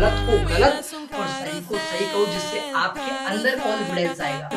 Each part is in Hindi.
गलत को गलत और सही को सही कहो, जिससे आपके अंदर कॉन्फिडेंस आएगा।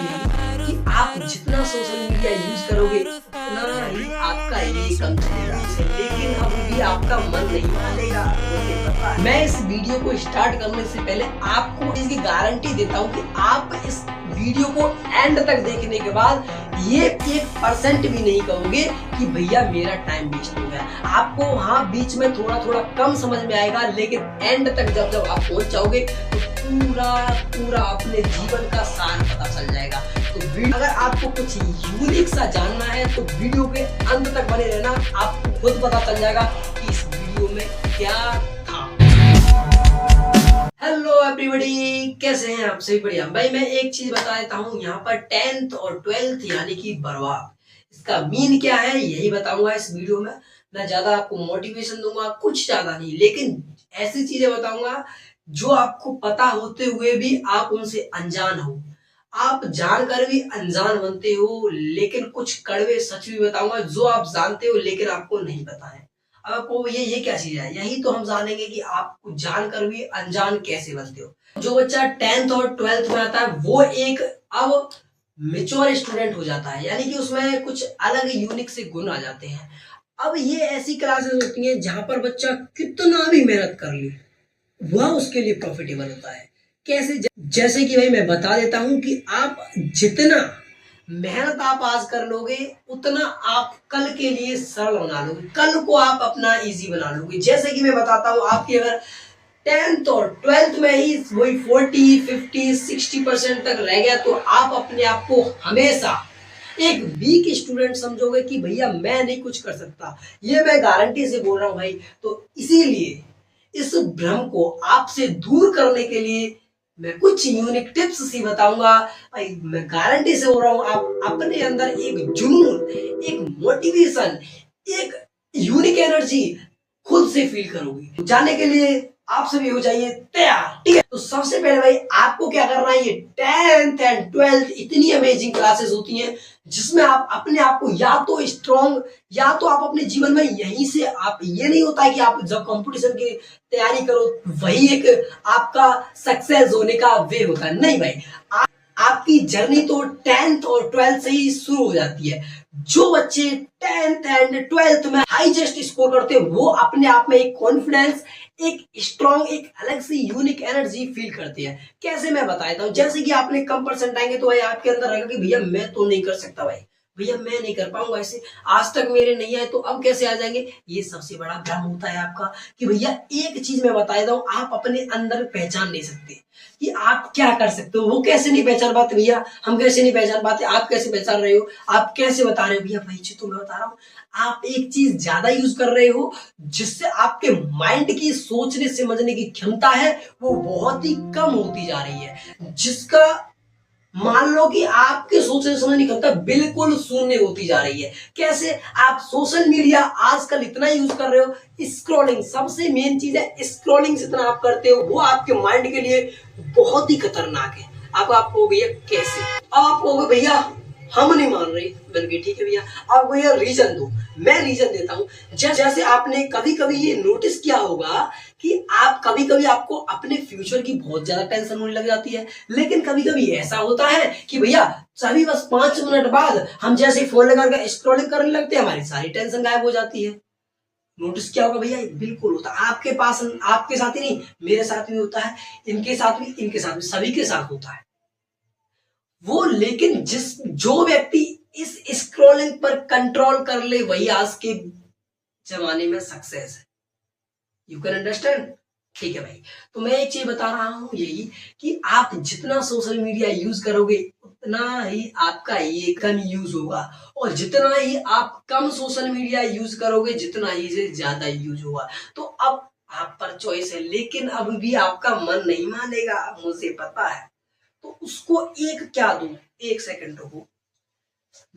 कि आप जितना सोशल मीडिया यूज करोगे उतना ही आपका ये कम चलेगा, लेकिन अब भी आपका मन नहीं मानेगा, मुझे पता है। मैं इस वीडियो को स्टार्ट करने से पहले आपको इसकी गारंटी देता हूँ कि आप इस वीडियो को एंड तक देखने के बाद ये 1% भी नहीं कहोगे कि भैया मेरा टाइम वेस्ट हो गया। आपको हाँ बीच में थोड़ा थोड़ा कम समझ में आएगा, लेकिन एंड तक जब आप पहुंच जाओगे तो पूरा अपने जीवन का सार पता चल जाएगा। तो अगर आपको कुछ यूनिक सा जानना है तो वीडियो के अंत तक बने रहना, आपको खुद पता चल जाएगा कि इस वीडियो में क्या था। हेलो एवरीबॉडी, कैसे हैं आप सभी? बढ़िया भाई। मैं एक चीज बता देता हूँ, यहाँ पर 10th और 12th यानी कि बर्बाद, इसका मीन क्या है यही बताऊंगा इस वीडियो में। ना ज्यादा आपको मोटिवेशन दूंगा, कुछ ज्यादा नहीं, लेकिन ऐसी चीजें बताऊंगा जो आपको पता होते हुए भी आप उनसे अनजान हो। आप जानकर भी अनजान बनते हो, लेकिन कुछ कड़वे सच भी बताऊंगा जो आप जानते हो लेकिन आपको नहीं पता है। अब आपको ये क्या चीज है, यही तो हम जानेंगे कि आप जानकर भी अनजान कैसे बनते हो। जो बच्चा 10th और 12th में आता है वो एक अब मेच्योर स्टूडेंट हो जाता है, यानी कि उसमें कुछ अलग यूनिक से गुण आ जाते हैं। अब ये ऐसी क्लासेस होती हैं जहां पर बच्चा कितना भी मेहनत कर ले वह उसके लिए प्रॉफिटेबल होता है। कैसे? जैसे कि भाई मैं बता देता हूं कि आप जितना मेहनत आप आज कर लोगे उतना आप कल के लिए सरल बना लोगे, कल को आप अपना इजी बना लोगे। जैसे कि मैं बताता हूं, आपकी अगर 10th और 12th में ही वही 40, 50, 60% तक रह गया तो आप अपने आप को हमेशा एक वीक स्टूडेंट समझोगे कि भैया मैं नहीं कुछ कर सकता। ये मैं गारंटी से बोल रहा हूं भाई। तो इसीलिए इस भ्रम को आपसे दूर करने के लिए मैं कुछ यूनिक टिप्स सी बताऊंगा भाई। मैं गारंटी से बोल रहा हूं आप अपने अंदर एक जुनून, एक मोटिवेशन, एक यूनिक एनर्जी खुद से फील करोगे। जाने के लिए आप सभी हो जाइए तैयार, ठीक है? तो सबसे पहले भाई आपको क्या करना है, ये 10th एंड 12th इतनी अमेजिंग क्लासेस होती हैं जिसमें आप अपने आप को या तो स्ट्रॉन्ग, या तो आप अपने जीवन में यहीं से आप, ये नहीं होता है कि आप जब कंपटीशन की तैयारी करो वही एक आपका सक्सेस होने का वे होता है। नहीं भाई, आपकी जर्नी तो 10th और 12th से ही शुरू हो जाती है। जो बच्चे 10th एंड 12th में हाईएस्ट स्कोर करते हैं वो अपने आप में एक कॉन्फिडेंस, एक स्ट्रॉन्ग, एक अलग सी यूनिक एनर्जी फील करते हैं। कैसे मैं बताता हूँ। जैसे कि आपने कम परसेंट आएंगे तो भाई आपके अंदर रहेगा कि भैया मैं तो नहीं कर सकता, भाई भैया मैं नहीं कर पाऊंगा, ऐसे आज तक मेरे नहीं आए तो अब कैसे आ जाएंगे। ये सबसे बड़ा भ्रम होता है आपका कि भैया एक चीज मैं बता देता हूँ, आप अपने अंदर पहचान नहीं सकते कि आप क्या कर सकते हो। वो कैसे नहीं पहचान पाते भैया, हम कैसे नहीं पहचान पाते, आप कैसे पहचान रहे हो, आप कैसे बता रहे हो भैया? भाई जी तो मैं बता रहा हूँ, आप एक चीज ज्यादा यूज कर रहे हो जिससे आपके माइंड की सोचने समझने की क्षमता है वो बहुत ही कम होती जा रही है। जिसका मान लो कि आपके सोचने समझने की क्षमता बिल्कुल शून्य होती जा रही है। कैसे? आप सोशल मीडिया आजकल इतना यूज कर रहे हो, स्क्रॉलिंग सबसे मेन चीज है। स्क्रॉलिंग जितना आप करते हो वो आपके माइंड के लिए बहुत ही खतरनाक है। अब आप कहोगे भैया कैसे? अब आप कहोगे भैया हम नहीं मान रहे, मैंने कहा ठीक है भैया अब भैया रीजन दो। मैं रीजन देता हूँ। जैसे आपने कभी कभी ये नोटिस किया होगा कि आप कभी कभी आपको अपने फ्यूचर की बहुत ज्यादा टेंशन होने लग जाती है, लेकिन कभी कभी ऐसा होता है कि भैया सभी बस 5 मिनट बाद हम जैसे फोन लगा स्क्रॉलिंग करने लगते हैं हमारी सारी टेंशन गायब हो जाती है। नोटिस किया होगा भैया? बिल्कुल होता है आपके पास, आपके साथ ही नहीं मेरे साथ भी होता है, इनके साथ भी, इनके साथ भी, सभी के साथ होता है वो। लेकिन जो व्यक्ति इस स्क्रॉलिंग पर कंट्रोल कर ले वही आज के जमाने में सक्सेस है। You can understand? ठीक है भाई। तो मैं एक चीज बता रहा हूं यही कि आप जितना सोशल मीडिया यूज करोगे उतना ही आपका ये कम यूज होगा, और जितना ही आप कम सोशल मीडिया यूज करोगे जितना ही से ज्यादा यूज होगा। तो अब आप पर चॉइस है, लेकिन अब भी आपका मन नहीं मानेगा, मुझे पता है। तो उसको एक क्या दूं, एक सेकंड रुको,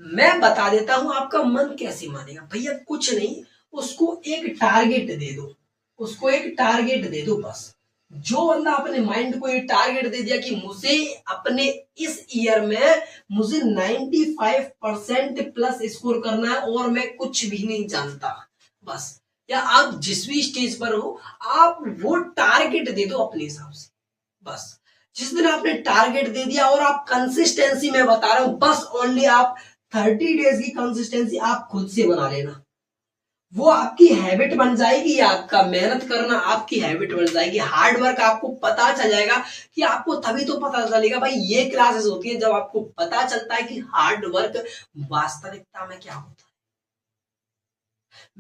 मैं बता देता हूं आपका मन कैसे मानेगा। भैया कुछ नहीं, उसको एक टारगेट दे दो, उसको एक टारगेट दे दो बस। जो बंदा अपने माइंड को ये टारगेट दे दिया कि मुझे अपने इस ईयर में मुझे 95% प्लस स्कोर करना है और मैं कुछ भी नहीं जानता, बस या आप जिस भी स्टेज पर हो, आप वो टारगेट दे दो अपने हिसाब से। बस जिस दिन आपने टारगेट दे दिया और आप कंसिस्टेंसी, में बता रहा हूं, बस ओनली आप 30 डेज की कंसिस्टेंसी आप खुद से बना लेना। वो आपकी हैबिट बन जाएगी, आपका मेहनत करना आपकी हैबिट बन जाएगी, हार्ड वर्क आपको पता चल जाएगा। कि आपको तभी तो पता चलेगा भाई, ये क्लासेस होती है जब आपको पता चलता है कि हार्ड वर्क वास्तविकता में क्या होता है।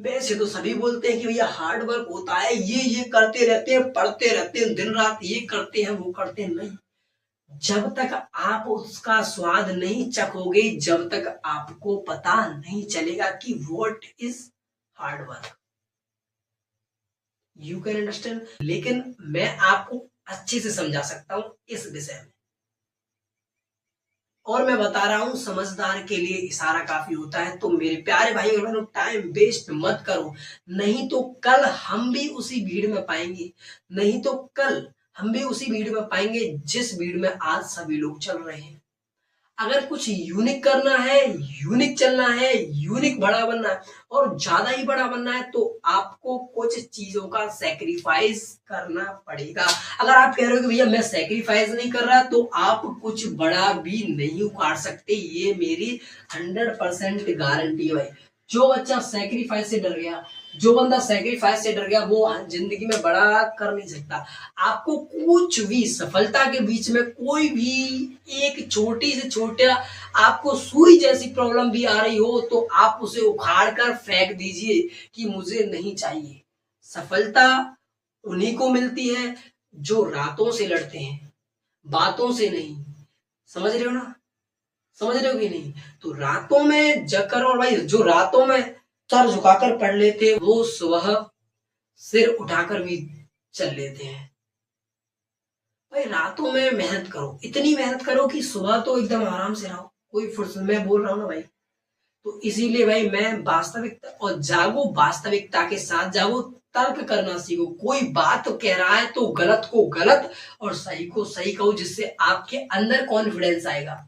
वैसे तो सभी बोलते हैं कि भैया हार्ड वर्क होता है, ये करते रहते हैं, पढ़ते रहते हैं, दिन रात ये करते हैं वो करते हैं, नहीं। जब तक आप उसका स्वाद नहीं चखोगे, जब तक आपको पता नहीं चलेगा कि what is hard work, you can understand. लेकिन मैं आपको अच्छे से समझा सकता हूं इस विषय में, और मैं बता रहा हूं समझदार के लिए इशारा काफी होता है। तो मेरे प्यारे भाई और बहनों, टाइम वेस्ट मत करो, नहीं तो कल हम भी उसी भीड़ में पाएंगे, नहीं तो कल हम भी उसी भीड़ में पाएंगे जिस भीड़ में आज सभी लोग चल रहे हैं। अगर कुछ यूनिक करना है, यूनिक चलना है, यूनिक बड़ा बनना है और ज्यादा ही बड़ा बनना है, तो आपको कुछ चीजों का सेक्रीफाइस करना पड़ेगा। अगर आप कह रहे हो कि भैया मैं सेक्रीफाइस नहीं कर रहा, तो आप कुछ बड़ा भी नहीं उखाड़ सकते, ये मेरी 100% गारंटी है भाई। जो बच्चा सेक्रीफाइस से डर गया, जो बंदा सेक्रीफाइस से डर गया, वो जिंदगी में बड़ा कर नहीं सकता। आपको कुछ भी सफलता के बीच में कोई भी एक छोटी से छोटा आपको सुई जैसी प्रॉब्लम भी आ रही हो, तो आप उसे उखाड़ कर फेंक दीजिए कि मुझे नहीं चाहिए। सफलता उन्हीं को मिलती है जो रातों से लड़ते हैं, बातों से नहीं। समझ रहे हो ना, समझ रहे हो कि नहीं। तो रातों में जकर, और भाई जो रातों में सर झुकाकर पढ़ लेते हैं, वो सुबह सिर उठाकर भी चल लेते हैं। भाई रातों में मेहनत करो, इतनी मेहनत करो कि सुबह तो एकदम आराम से रहो, कोई फुर्सत। मैं बोल रहा हूँ ना भाई, तो इसीलिए भाई मैं वास्तविकता और जागो, वास्तविकता के साथ जागो, तर्क करना सीखो। कोई बात कह रहा है तो गलत को गलत और सही को सही कहो, जिससे आपके अंदर कॉन्फिडेंस आएगा,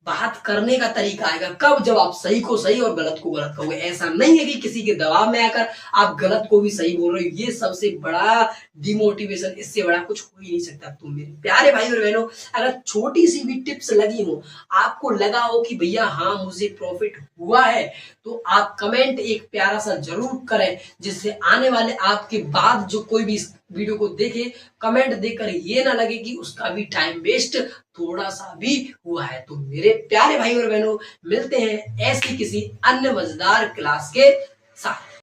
बात करने का तरीका आएगा। कब? जब आप सही को सही और गलत को गलत कहोगे। ऐसा नहीं है कि किसी के दबाव में आकर आप गलत को भी सही बोल रहे हो, ये सबसे बड़ा डिमोटिवेशन, इससे बड़ा कुछ हो ही नहीं सकता। तो मेरे प्यारे भाई और बहनों, अगर छोटी सी भी टिप्स लगी हो, आपको लगा हो कि भैया हाँ मुझे प्रॉफिट हुआ है, तो आप कमेंट एक प्यारा सा जरूर करें, जिससे आने वाले आपके बाद जो कोई भी इस वीडियो को देखे, कमेंट देकर ये ना लगे कि उसका भी टाइम वेस्ट थोड़ा सा भी हुआ है। तो मेरे प्यारे भाई और बहनों, मिलते हैं ऐसी किसी अन्य मजेदार क्लास के साथ।